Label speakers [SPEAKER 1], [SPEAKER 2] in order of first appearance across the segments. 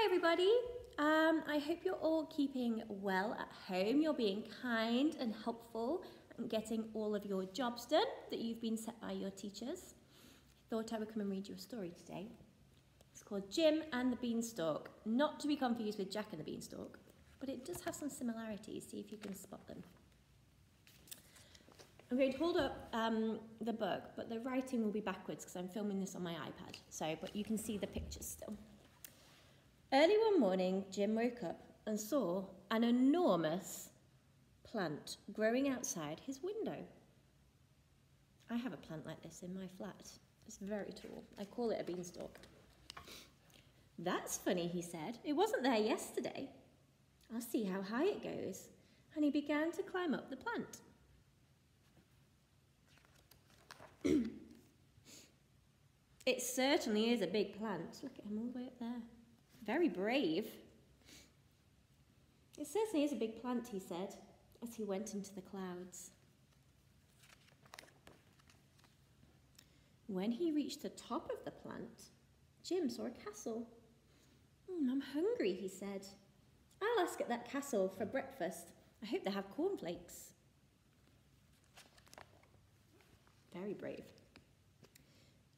[SPEAKER 1] Hi everybody, I hope you're all keeping well at home. You're being kind and helpful and getting all of your jobs done that you've been set by your teachers. I thought I would come and read you a story today. It's called Jim and the Beanstalk, not to be confused with Jack and the Beanstalk, but it does have some similarities. See if you can spot them. I'm going to hold up the book, but the writing will be backwards because I'm filming this on my iPad, but you can see the pictures still. Early one morning, Jim woke up and saw an enormous plant growing outside his window. I have a plant like this in my flat. It's very tall. I call it a beanstalk. That's funny, he said. It wasn't there yesterday. I'll see how high it goes. And he began to climb up the plant. It certainly is a big plant. Look at him all the way up there. Very brave. It certainly is a big plant, he said, as he went into the clouds. When he reached the top of the plant, Jim saw a castle. I'm hungry, he said. I'll ask at that castle for breakfast. I hope they have cornflakes. Very brave.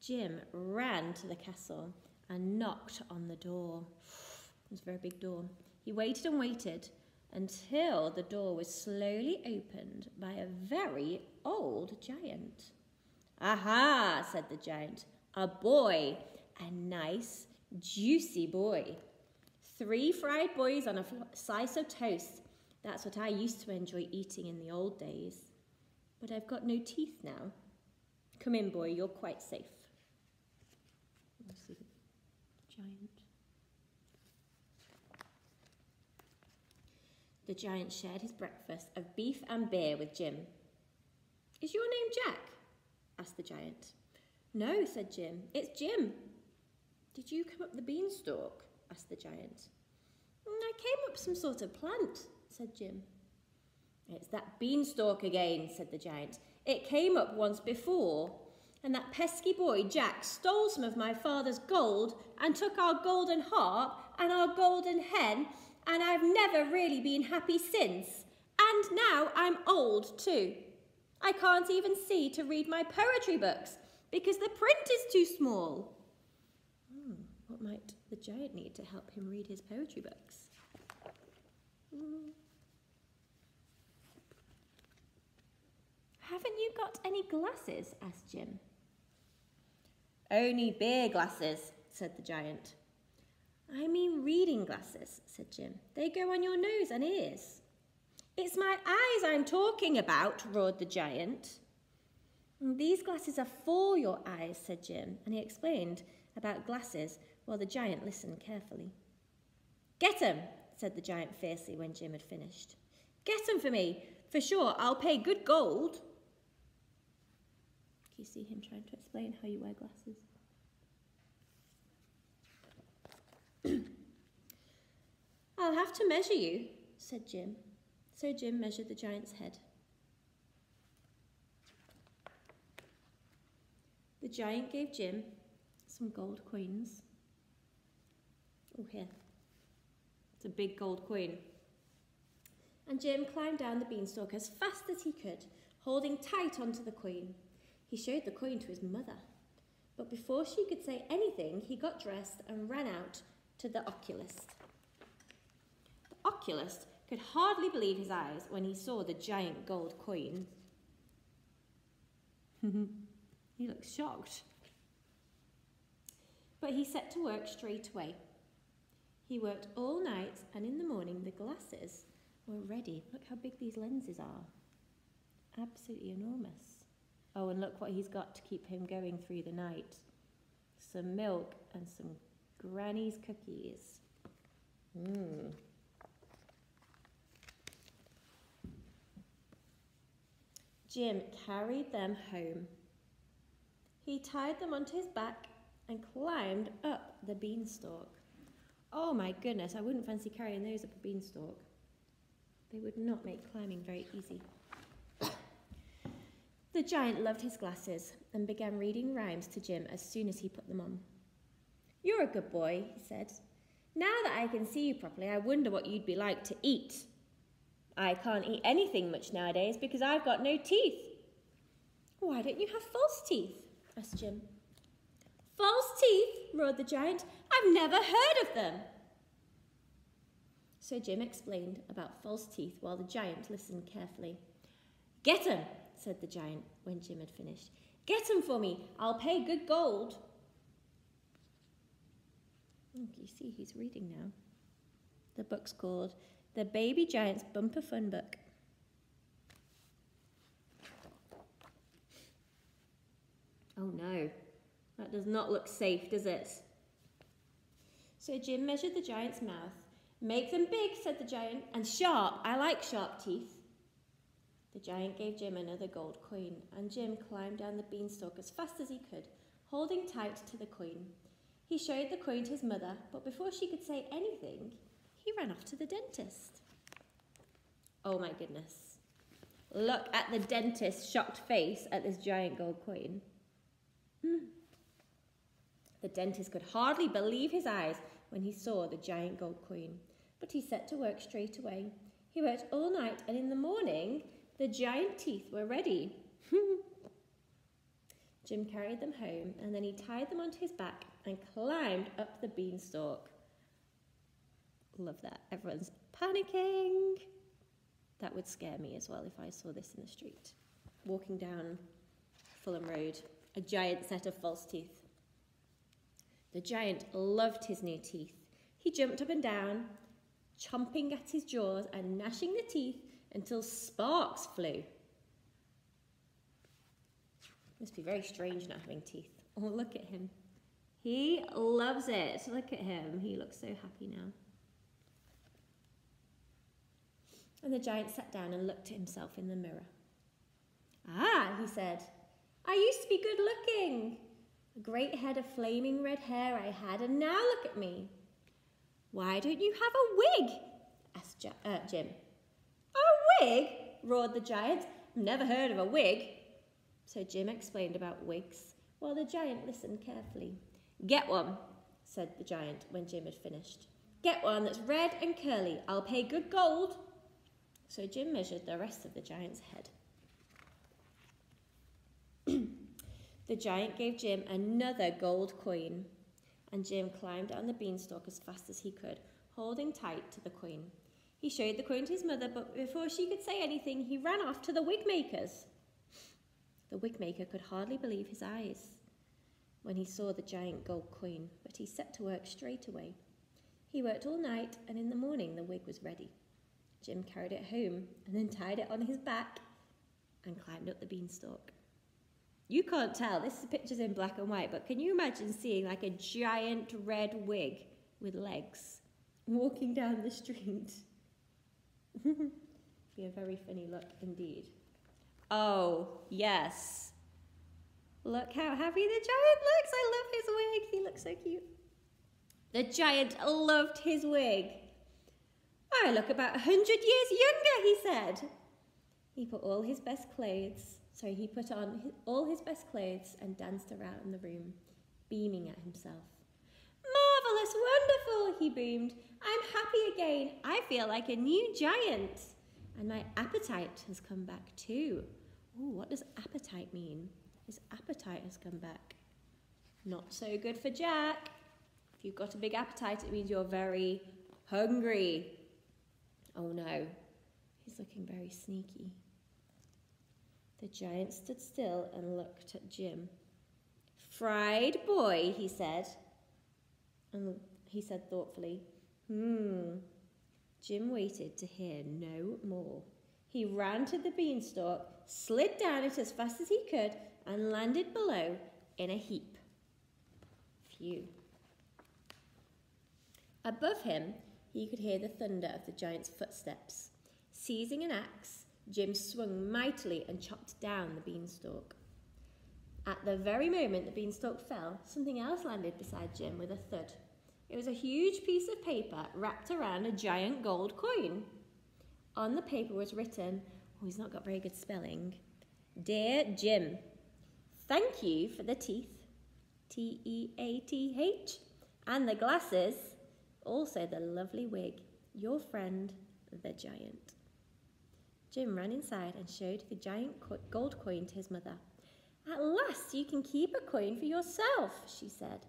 [SPEAKER 1] Jim ran to the castle and knocked on the door. It was a very big door. He waited and waited until the door was slowly opened by a very old giant. Aha, said the giant, a boy, a nice, juicy boy. 3 fried boys on a slice of toast. That's what I used to enjoy eating in the old days. But I've got no teeth now. Come in, boy, you're quite safe. Let's see. Giant. The giant shared his breakfast of beef and beer with Jim. Is your name Jack? Asked the giant. No, said Jim. It's Jim. Did you come up the beanstalk? Asked the giant. I came up some sort of plant, said Jim. It's that beanstalk again, said the giant. It came up once before. And that pesky boy, Jack, stole some of my father's gold and took our golden harp and our golden hen, and I've never really been happy since. And now I'm old too. I can't even see to read my poetry books because the print is too small. What might the giant need to help him read his poetry books? Haven't you got any glasses? Asked Jim. Only beer glasses, said the giant. I mean reading glasses, said Jim. They go on your nose and ears. It's my eyes I'm talking about, roared the giant. These glasses are for your eyes, said Jim, and he explained about glasses while the giant listened carefully. Get 'em, said the giant fiercely when Jim had finished. Get 'em for me. For sure, I'll pay good gold. You see him trying to explain how you wear glasses. I'll have to measure you, said Jim. So Jim measured the giant's head. The giant gave Jim some gold coins. Oh, here. It's a big gold coin. And Jim climbed down the beanstalk as fast as he could, holding tight onto the coin. He showed the coin to his mother, but before she could say anything, he got dressed and ran out to the oculist. The oculist could hardly believe his eyes when he saw the giant gold coin. He looked shocked. But he set to work straight away. He worked all night, and in the morning the glasses were ready. Look how big these lenses are. Absolutely enormous. Oh, and look what he's got to keep him going through the night. Some milk and some Granny's cookies. Jim carried them home. He tied them onto his back and climbed up the beanstalk. Oh my goodness, I wouldn't fancy carrying those up a beanstalk. They would not make climbing very easy. The giant loved his glasses and began reading rhymes to Jim as soon as he put them on. You're a good boy, he said. Now that I can see you properly, I wonder what you'd be like to eat. I can't eat anything much nowadays because I've got no teeth. Why don't you have false teeth? Asked Jim. False teeth? Roared the giant. I've never heard of them. So Jim explained about false teeth while the giant listened carefully. Get 'em, said the giant when Jim had finished. Get 'em for me. I'll pay good gold. Oh, you see he's reading now. The book's called The Baby Giant's Bumper Fun Book. Oh no, that does not look safe, does it? So Jim measured the giant's mouth. Make them big, said the giant, and sharp. I like sharp teeth. The giant gave Jim another gold coin, and Jim climbed down the beanstalk as fast as he could, holding tight to the coin. He showed the coin to his mother, but before she could say anything, he ran off to the dentist. Oh my goodness. Look at the dentist's shocked face at this giant gold coin. The dentist could hardly believe his eyes when he saw the giant gold coin, but he set to work straight away. He worked all night, and in the morning, the giant teeth were ready. Jim carried them home, and then he tied them onto his back and climbed up the beanstalk. Love that. Everyone's panicking. That would scare me as well if I saw this in the street. Walking down Fulham Road, a giant set of false teeth. The giant loved his new teeth. He jumped up and down, chomping at his jaws and gnashing the teeth until sparks flew. Must be very strange not having teeth. Oh, look at him. He loves it. Look at him. He looks so happy now. And the giant sat down and looked at himself in the mirror. Ah, he said, I used to be good looking. A great head of flaming red hair I had, and now look at me. Why don't you have a wig? Asked Jim. A wig? Roared the giant. Never heard of a wig. So Jim explained about wigs, while the giant listened carefully. Get one, said the giant when Jim had finished. Get one that's red and curly. I'll pay good gold. So Jim measured the rest of the giant's head. The giant gave Jim another gold coin, and Jim climbed down the beanstalk as fast as he could, holding tight to the coin. He showed the coin to his mother, but before she could say anything, he ran off to the wig maker's. The wig maker could hardly believe his eyes when he saw the giant gold coin, but he set to work straight away. He worked all night, and in the morning the wig was ready. Jim carried it home and then tied it on his back and climbed up the beanstalk. You can't tell, this picture's in black and white, but can you imagine seeing like a giant red wig with legs walking down the street? Be a very funny look indeed. Oh, yes. Look how happy the giant looks. I love his wig. He looks so cute. The giant loved his wig. I look about 100 years younger, he said. He put on all his best clothes and danced around the room, beaming at himself. Marvellous, wonderful, he boomed. I'm happy again. I feel like a new giant. And my appetite has come back too. Ooh, what does appetite mean? His appetite has come back. Not so good for Jack. If you've got a big appetite, it means you're very hungry. Oh no, he's looking very sneaky. The giant stood still and looked at Jim. Fried boy, he said. And he said thoughtfully, Jim waited to hear no more. He ran to the beanstalk, slid down it as fast as he could, and landed below in a heap. Phew. Above him, he could hear the thunder of the giant's footsteps. Seizing an axe, Jim swung mightily and chopped down the beanstalk. At the very moment the beanstalk fell, something else landed beside Jim with a thud. It was a huge piece of paper wrapped around a giant gold coin. On the paper was written, he's not got very good spelling, Dear Jim, thank you for the teeth, Teath, and the glasses, Also the lovely wig. Your friend, the giant. Jim ran inside and showed the giant gold coin to his mother. At last you can keep a coin for yourself, she said.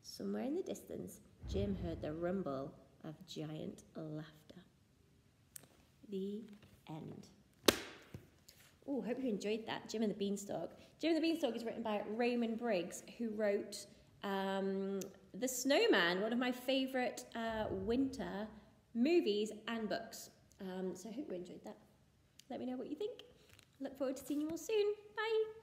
[SPEAKER 1] Somewhere in the distance, Jim heard the rumble of giant laughter. The end. Oh, hope you enjoyed that. Jim and the Beanstalk. Jim and the Beanstalk is written by Raymond Briggs, who wrote The Snowman, one of my favourite winter movies and books. So I hope you enjoyed that. Let me know what you think. Look forward to seeing you all soon. Bye.